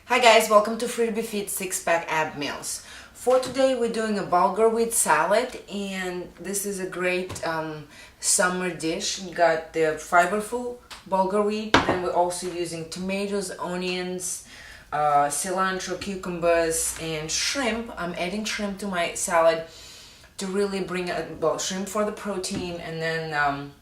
Hi guys, welcome to FreeToBeFit 6-pack ab meals. For today we're doing a Bulgar wheat salad, and this is a great summer dish. You got the fiberful Bulgar wheat, then we're also using tomatoes, onions, cilantro, cucumbers, and shrimp. I'm adding shrimp to my salad to really bring shrimp for the protein, and then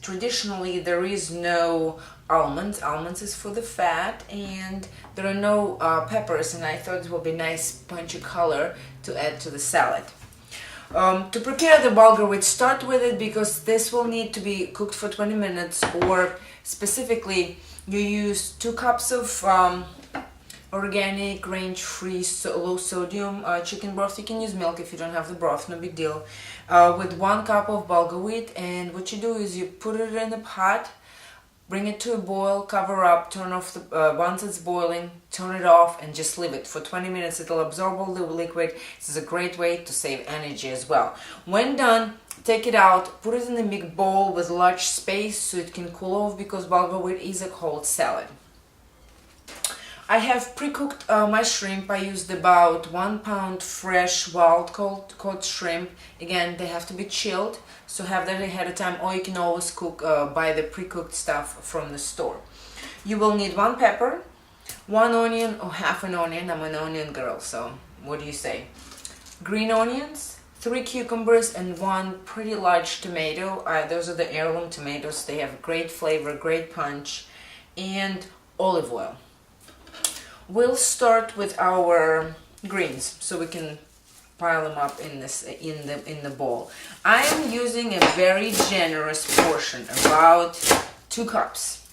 traditionally there is no almonds. Almonds is for the fat, and there are no peppers, and I thought it would be nice punchy color to add to the salad. To prepare the Bulgar wheat, start with it because this will need to be cooked for 20 minutes, or specifically you use 2 cups of organic, range-free, low sodium chicken broth. You can use milk if you don't have the broth, no big deal. With 1 cup of Bulgar wheat, and what you do is you put it in the pot, bring it to a boil, cover up, turn off the once it's boiling, turn it off, and just leave it for 20 minutes. It'll absorb all the liquid. This is a great way to save energy as well. When done, take it out, put it in a big bowl with large space so it can cool off, because Bulgar wheat is a cold salad. I have pre-cooked my shrimp. I used about 1 pound fresh wild caught shrimp. Again, they have to be chilled, so have that ahead of time, or you can always cook buy the pre-cooked stuff from the store. You will need 1 pepper, 1 onion or half an onion. I'm an onion girl, so what do you say? Green onions, 3 cucumbers, and 1 pretty large tomato. Those are the heirloom tomatoes. They have great flavor, great punch, and olive oil. We'll start with our greens so we can pile them up in the bowl. I am using a very generous portion, about 2 cups.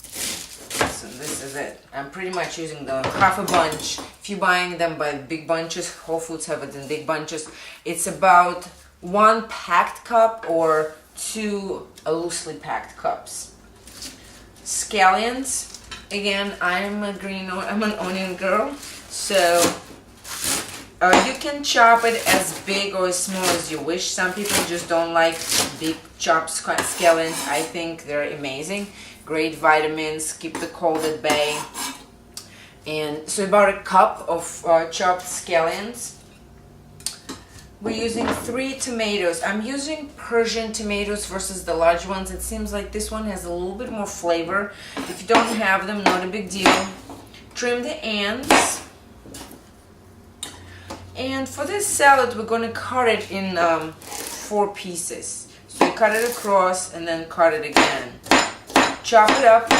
So this is it. I'm pretty much using the half a bunch. If you're buying them by big bunches, Whole Foods have it in big bunches. It's about 1 packed cup or 2 loosely packed cups. Scallions. Again, I'm an onion girl, so you can chop it as big or as small as you wish. Some people just don't like big chopped scallions. I think they're amazing. Great vitamins, keep the cold at bay. And so about 1 cup of chopped scallions. We're using 3 tomatoes. I'm using Persian tomatoes versus the large ones. It seems like this one has a little bit more flavor. If you don't have them, not a big deal. Trim the ends. And for this salad, we're going to cut it in 4 pieces. So you cut it across and then cut it again. Chop it up.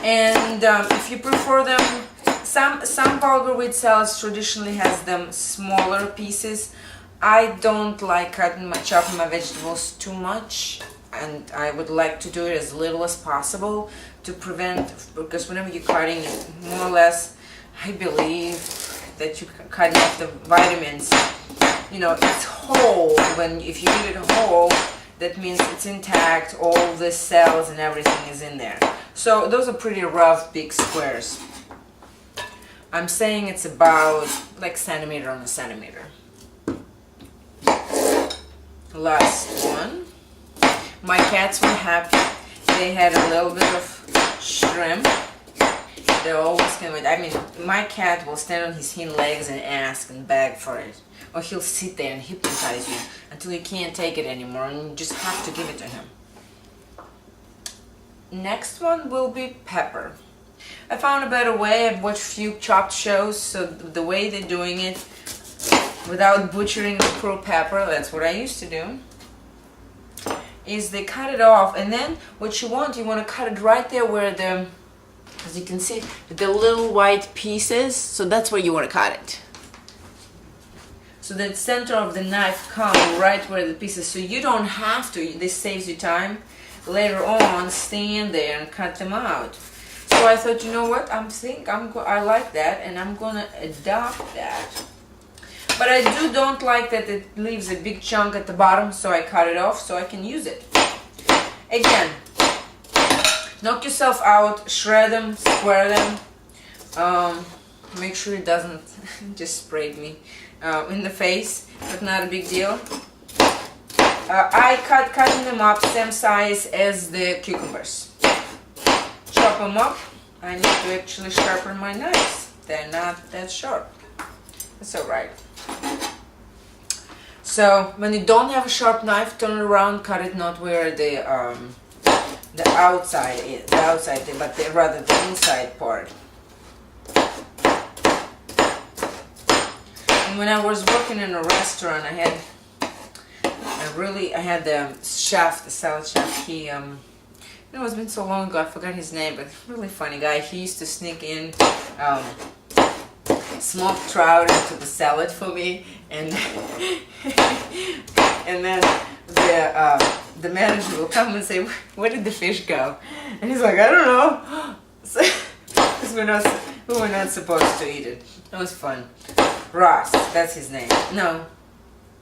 And if you prefer them, some Bulgar wheat salads traditionally has them smaller pieces. I don't like chopping my vegetables too much, and I would like to do it as little as possible to prevent, because whenever you're cutting it, more or less, I believe that you're cutting off the vitamins. You know, it's whole. If you eat it whole, that means it's intact, all the cells and everything is in there. So those are pretty rough, big squares. I'm saying it's about like centimeter on a centimeter. Last one. My cats were happy. They had a little bit of shrimp. They're always gonna, I mean, my cat will stand on his hind legs and ask and beg for it. Or he'll sit there and hypnotize you until you can't take it anymore, and you just have to give it to him. Next one will be pepper. I found a better way. I've watched a few chopped shows, so the way they're doing it without butchering the poor pepper, that's what I used to do, is they cut it off, and then what you want to cut it right there where as you can see, the little white pieces, so that's where you want to cut it. So the center of the knife comes right where the pieces, so you don't have to. This saves you time. Later on, stand there and cut them out. So I thought, you know what, I like that, and I'm gonna adopt that. But I don't like that it leaves a big chunk at the bottom, so I cut it off so I can use it. Again, knock yourself out, shred them, square them. Make sure it doesn't just spray me in the face, but not a big deal. I cutting them up same size as the cucumbers. Chop them up, I need to actually sharpen my knives. They're not that sharp. It's alright. So when you don't have a sharp knife, turn it around, cut it not where the outside is, but rather the inside part. And when I was working in a restaurant, I had the chef, the salad chef. He it's been so long ago, I forgot his name, but really funny guy. He used to sneak in smoked trout into the salad for me, and and then the manager will come and say, "Where did the fish go?" And he's like, "I don't know," because we were not supposed to eat it. It was fun. Ross, that's his name. No,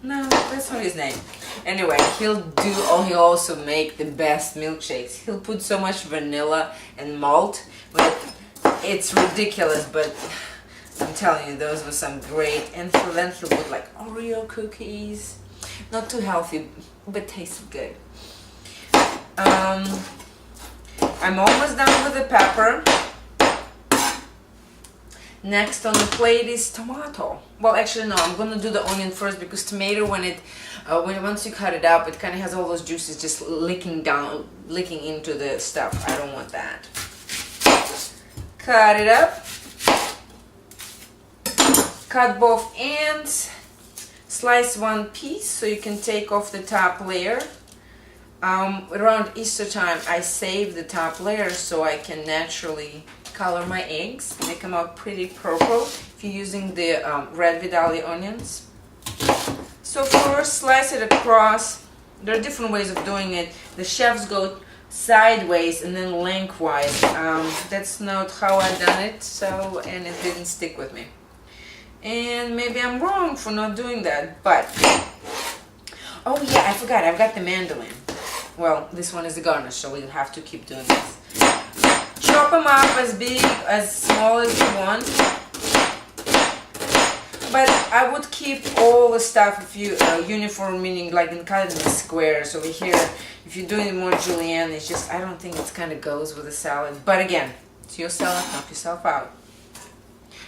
that's not his name. Anyway, he'll also make the best milkshakes. He'll put so much vanilla and malt, but it's ridiculous. But I'm telling you, those were some great. And then he'll put like Oreo cookies. Not too healthy, but tasted good. I'm almost done with the pepper. Next on the plate is tomato. Well, actually no, I'm gonna do the onion first, because tomato, once you cut it up, it kind of has all those juices just licking into the stuff. I don't want that. Cut it up. Cut both ends. Slice one piece so you can take off the top layer. Around Easter time, I save the top layer so I can naturally color my eggs. They come out pretty purple if you're using the red Vidalia onions. So first, slice it across. There are different ways of doing it. The chefs go sideways and then lengthwise. That's not how I done it, and it didn't stick with me. And maybe I'm wrong for not doing that, but oh yeah, I forgot. I've got the mandolin. Well, this one is the garnish, so we'll have to keep doing this. Chop them up as big, as small as you want. But I would keep all the stuff if you uniform, meaning like in cut it in squares. Over here, if you're doing it more julienne, it's just, I don't think it kind of goes with the salad. But again, it's your salad, knock yourself out.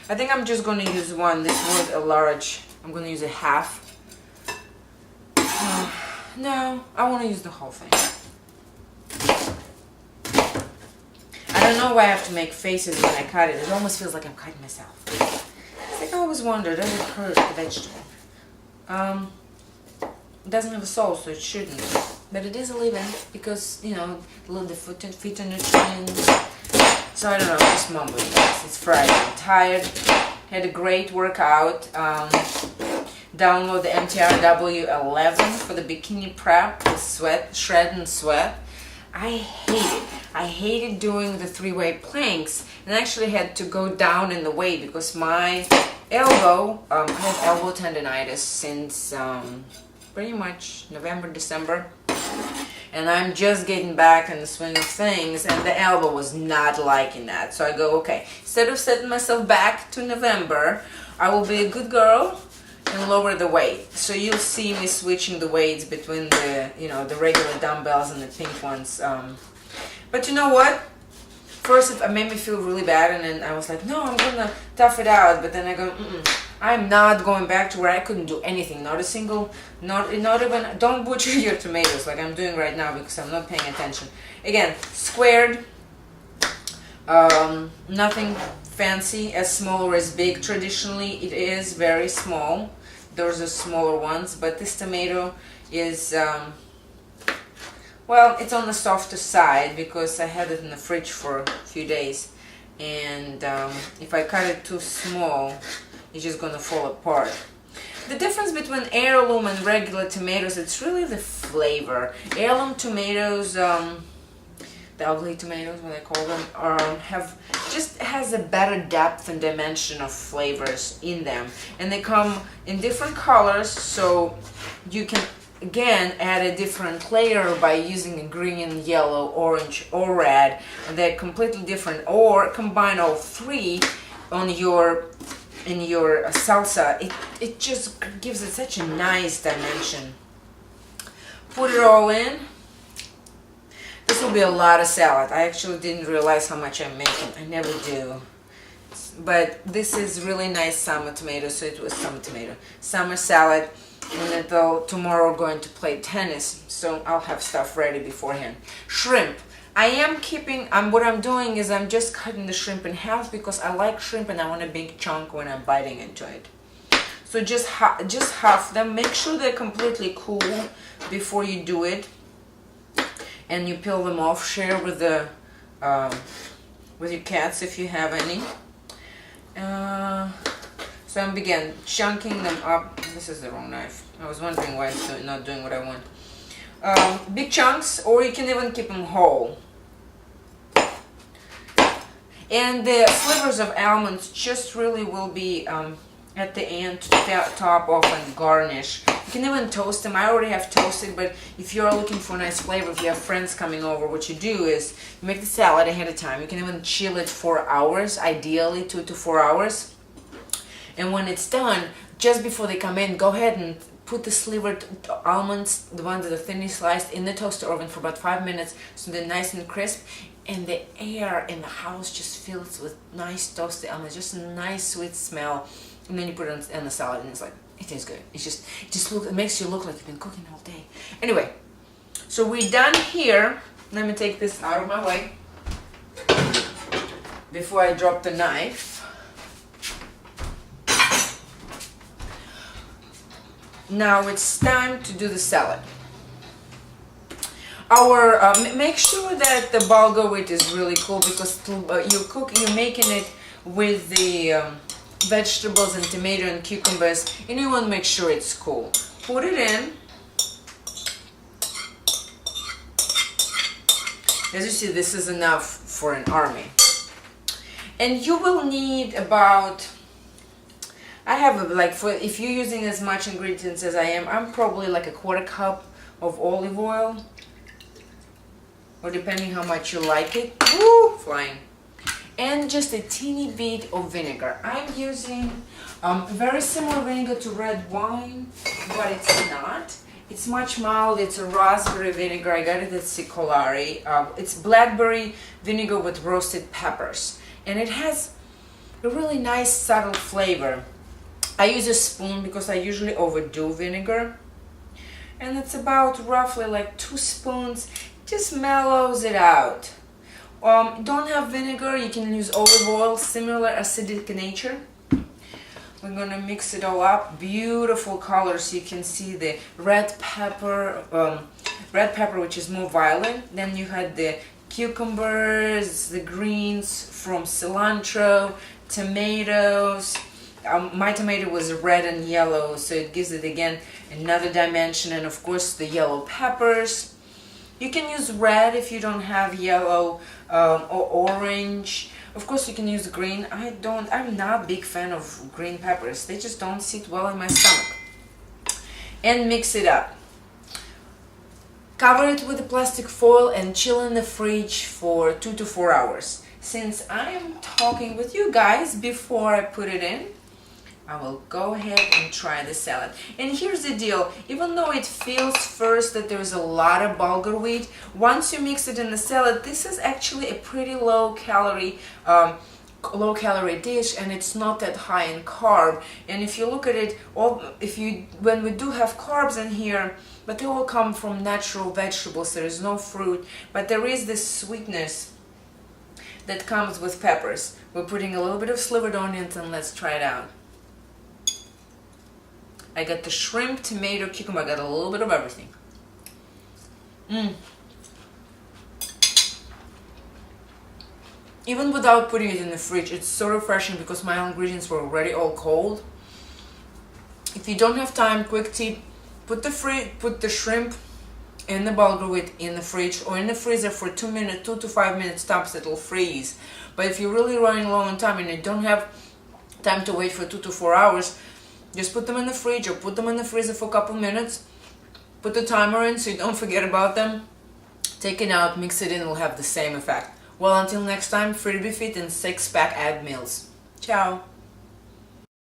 I think I'm just going to use one. This was a large. I'm going to use a half. No, I want to use the whole thing. I don't know why I have to make faces when I cut it. It almost feels like I'm cutting myself. It's like I always wonder, does it hurt the vegetable? It doesn't have a soul, so it shouldn't. But it is a living because, the phytonutrients. So I don't know, just mumbling. It's Friday. I'm tired. Had a great workout. Download the MTRW11 for the bikini prep, the sweat, shred and sweat. I hate it. I hated doing the 3-way planks, and actually had to go down in the weight because my elbow, I have elbow tendonitis since pretty much November, December. And I'm just getting back in the swing of things, and the elbow was not liking that. So I go, okay, instead of setting myself back to November, I will be a good girl and lower the weight. So you'll see me switching the weights between the, the regular dumbbells and the pink ones. But you know what? First it made me feel really bad, and then I was like, no, I'm gonna tough it out. But then I go, I'm not going back to where I couldn't do anything. Not a single, not even, don't butcher your tomatoes like I'm doing right now because I'm not paying attention. Again, squared, nothing fancy, as small or as big. Traditionally, it is very small. Those are smaller ones, but this tomato is, well, it's on the softer side because I had it in the fridge for a few days. And if I cut it too small, it's just gonna fall apart. The difference between heirloom and regular tomatoes, it's really the flavor. Heirloom tomatoes, the ugly tomatoes, what I call them, has a better depth and dimension of flavors in them, and they come in different colors, so you can again add a different layer by using a green, yellow, orange, or red, and they're completely different. Or combine all three in your salsa. It just gives it such a nice dimension. Put it all in. This will be a lot of salad. I actually didn't realize how much I'm making. I never do. But this is really nice summer tomato, so it was summer salad. And though tomorrow we're going to play tennis, so I'll have stuff ready beforehand. Shrimp. I am keeping, what I'm doing is I'm just cutting the shrimp in half because I like shrimp and I want a big chunk when I'm biting into it. So just half them. Make sure they're completely cool before you do it. And you peel them off. Share with the with your cats if you have any. So I'm begin chunking them up. This is the wrong knife. I was wondering why it's not doing what I want. Big chunks, or you can even keep them whole. And the slivers of almonds just really will be at the end to top off and garnish. You can even toast them. I already have toasted, but if you're looking for a nice flavor, if you have friends coming over, what you do is you make the salad ahead of time. You can even chill it for hours, ideally 2 to 4 hours. And when it's done, just before they come in, go ahead and put the slivered almonds, the ones that are thinly sliced, in the toaster oven for about 5 minutes so they're nice and crisp. And the air in the house just fills with nice toasted almonds, just a nice sweet smell. And then you put it on the salad and it's like, it tastes good. It makes you look like you've been cooking all day. Anyway, so we're done here. Let me take this out of my way before I drop the knife. Now it's time to do the salad. Make sure that the bulgur wheat is really cool because you're making it with the vegetables and tomato and cucumbers, and you want to make sure it's cool. Put it in. As you see, this is enough for an army. And you will need about, if you're using as much ingredients as I am, I'm probably like a 1/4 cup of olive oil, or depending how much you like it. Woo, flying. And just a teeny bit of vinegar. I'm using very similar vinegar to red wine, but it's not. It's much mild. It's a raspberry vinegar. I got it at Cicolari. It's blackberry vinegar with roasted peppers, and it has a really nice subtle flavor. I use a spoon because I usually overdo vinegar, and it's about roughly like 2 spoons. Just mellows it out. Don't have vinegar, you can use olive oil, similar acidic nature. We're gonna mix it all up. Beautiful colors. You can see the red pepper, which is more violet. Then you had the cucumbers, the greens from cilantro, tomatoes. My tomato was red and yellow, so it gives it again another dimension. And of course the yellow peppers. You can use red if you don't have yellow or orange. Of course you can use green. I'm not a big fan of green peppers. They just don't sit well in my stomach. And mix it up. Cover it with a plastic foil and chill in the fridge for 2 to 4 hours. Since I am talking with you guys before I put it in, I will go ahead and try the salad. And here's the deal, even though it feels first that there's a lot of bulgur wheat, once you mix it in the salad, this is actually a pretty low calorie dish, and it's not that high in carb. And if you look at it, when we do have carbs in here, but they all come from natural vegetables, there is no fruit, but there is this sweetness that comes with peppers. We're putting a little bit of slivered onions, and let's try it out. I got the shrimp, tomato, cucumber. I got a little bit of everything. Even without putting it in the fridge, it's so refreshing because my ingredients were already all cold. If you don't have time, quick tip, put the shrimp and the bulgur wheat in the fridge or in the freezer for 2 to 5 minutes tops. It'll freeze. But if you're really running low on time and you don't have time to wait for 2 to 4 hours, just put them in the fridge or put them in the freezer for a couple minutes. Put the timer in so you don't forget about them. Take it out, mix it in, it will have the same effect. Well, until next time, FreeToBeFit and 6-pack ab meals. Ciao!